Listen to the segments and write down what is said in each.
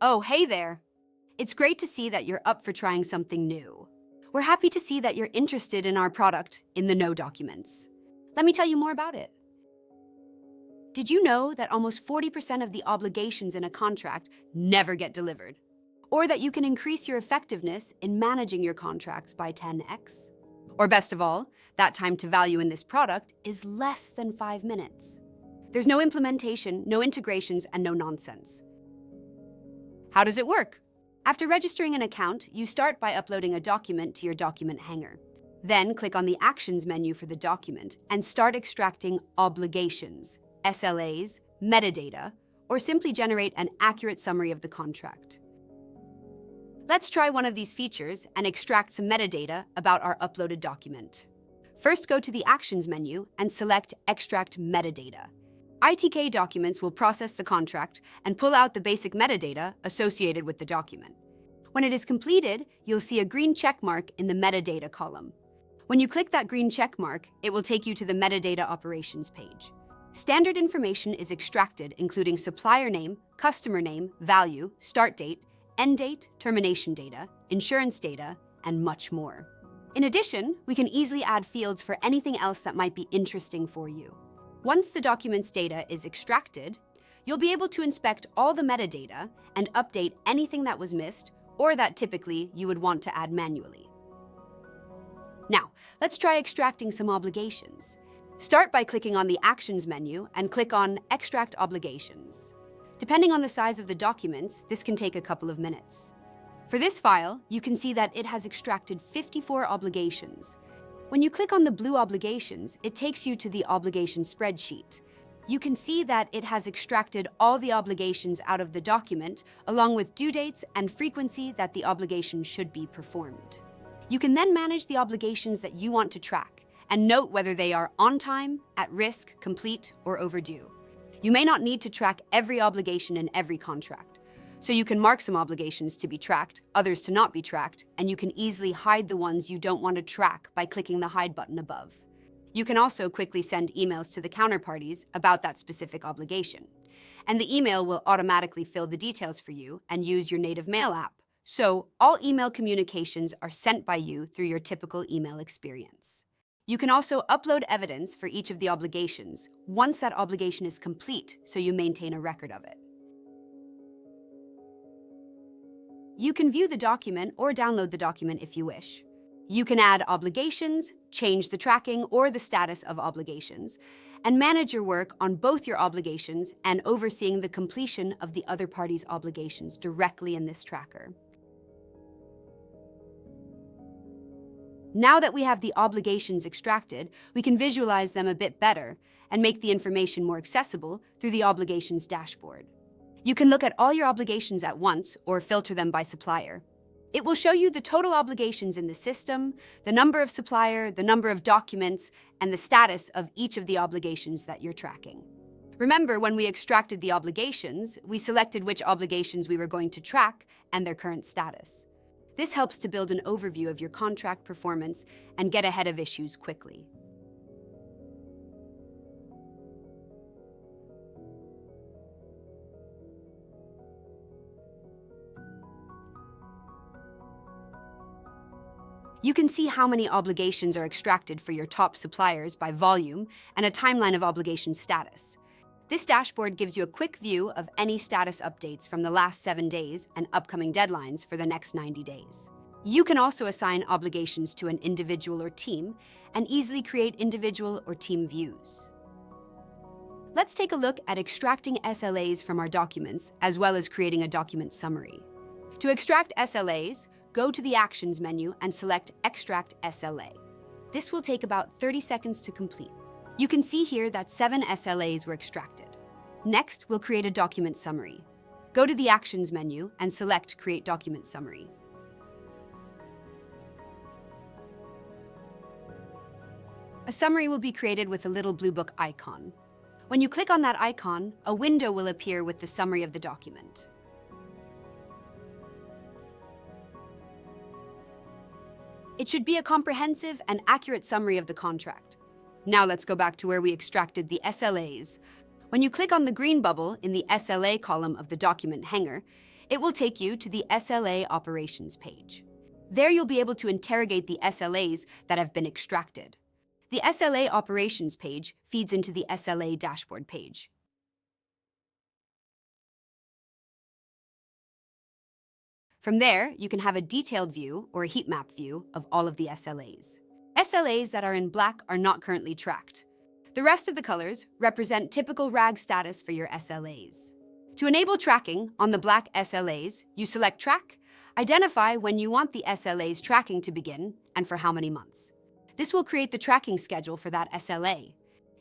Oh, hey there. It's great to see that you're up for trying something new. We're happy to see that you're interested in our product in the No documents. Let me tell you more about it. Did you know that almost 40% of the obligations in a contract never get delivered? Or that you can increase your effectiveness in managing your contracts by 10x? Or best of all, that time to value in this product is less than 5 minutes. There's no implementation, no integrations, and no nonsense. How does it work? After registering an account, you start by uploading a document to your document hanger. Then click on the Actions menu for the document and start extracting obligations, SLAs, metadata, or simply generate an accurate summary of the contract. Let's try one of these features and extract some metadata about our uploaded document. First, go to the Actions menu and select Extract Metadata. ITK Documents will process the contract and pull out the basic metadata associated with the document. When it is completed, you'll see a green check mark in the metadata column. When you click that green check mark, it will take you to the metadata operations page. Standard information is extracted, including supplier name, customer name, value, start date, end date, termination data, insurance data, and much more. In addition, we can easily add fields for anything else that might be interesting for you. Once the document's data is extracted, you'll be able to inspect all the metadata and update anything that was missed or that typically you would want to add manually. Now, let's try extracting some obligations. Start by clicking on the Actions menu and click on Extract Obligations. Depending on the size of the documents, this can take a couple of minutes. For this file, you can see that it has extracted 54 obligations. When you click on the blue obligations, it takes you to the obligation spreadsheet. You can see that it has extracted all the obligations out of the document, along with due dates and frequency that the obligation should be performed. You can then manage the obligations that you want to track and note whether they are on time, at risk, complete, or overdue. You may not need to track every obligation in every contract. So you can mark some obligations to be tracked, others to not be tracked, and you can easily hide the ones you don't want to track by clicking the Hide button above. You can also quickly send emails to the counterparties about that specific obligation. And the email will automatically fill the details for you and use your native mail app. So all email communications are sent by you through your typical email experience. You can also upload evidence for each of the obligations once that obligation is complete, so you maintain a record of it. You can view the document or download the document if you wish. You can add obligations, change the tracking or the status of obligations, and manage your work on both your obligations and overseeing the completion of the other party's obligations directly in this tracker. Now that we have the obligations extracted, we can visualize them a bit better and make the information more accessible through the obligations dashboard. You can look at all your obligations at once or filter them by supplier. It will show you the total obligations in the system, the number of supplier, the number of documents, and the status of each of the obligations that you're tracking. Remember, when we extracted the obligations, we selected which obligations we were going to track and their current status. This helps to build an overview of your contract performance and get ahead of issues quickly. You can see how many obligations are extracted for your top suppliers by volume and a timeline of obligation status. This dashboard gives you a quick view of any status updates from the last 7 days and upcoming deadlines for the next 90 days. You can also assign obligations to an individual or team and easily create individual or team views. Let's take a look at extracting SLAs from our documents, as well as creating a document summary. To extract SLAs, go to the Actions menu and select Extract SLA. This will take about 30 seconds to complete. You can see here that 7 SLAs were extracted. Next, we'll create a document summary. Go to the Actions menu and select Create Document Summary. A summary will be created with a little blue book icon. When you click on that icon, a window will appear with the summary of the document. It should be a comprehensive and accurate summary of the contract. Now let's go back to where we extracted the SLAs. When you click on the green bubble in the SLA column of the document hanger, It will take you to the SLA operations page. There you'll be able to interrogate the SLAs that have been extracted. The SLA operations page feeds into the SLA dashboard page. From there, you can have a detailed view or a heat map view of all of the SLAs. SLAs that are in black are not currently tracked. The rest of the colors represent typical RAG status for your SLAs. To enable tracking on the black SLAs, you select Track, identify when you want the SLA's tracking to begin and for how many months. This will create the tracking schedule for that SLA.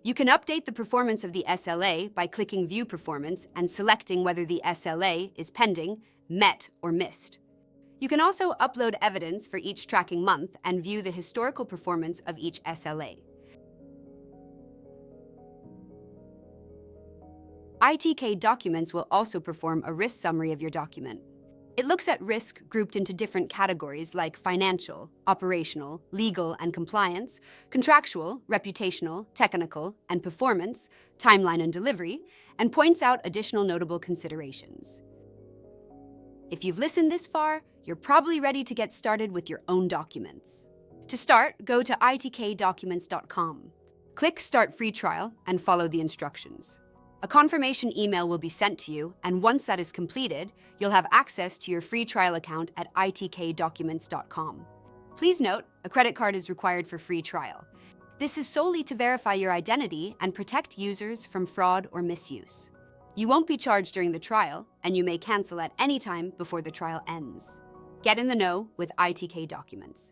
You can update the performance of the SLA by clicking View Performance and selecting whether the SLA is pending, met, or missed. You can also upload evidence for each tracking month and view the historical performance of each SLA. ITK Documents will also perform a risk summary of your document. It looks at risk grouped into different categories like financial, operational, legal and compliance, contractual, reputational, technical, and performance, timeline and delivery, and points out additional notable considerations. If you've listened this far, you're probably ready to get started with your own documents. To start, go to ITKDocuments.com. Click Start Free Trial and follow the instructions. A confirmation email will be sent to you, and once that is completed, you'll have access to your free trial account at ITKDocuments.com. Please note, a credit card is required for free trial. This is solely to verify your identity and protect users from fraud or misuse. You won't be charged during the trial, and you may cancel at any time before the trial ends. Get in the know with ITK Documents.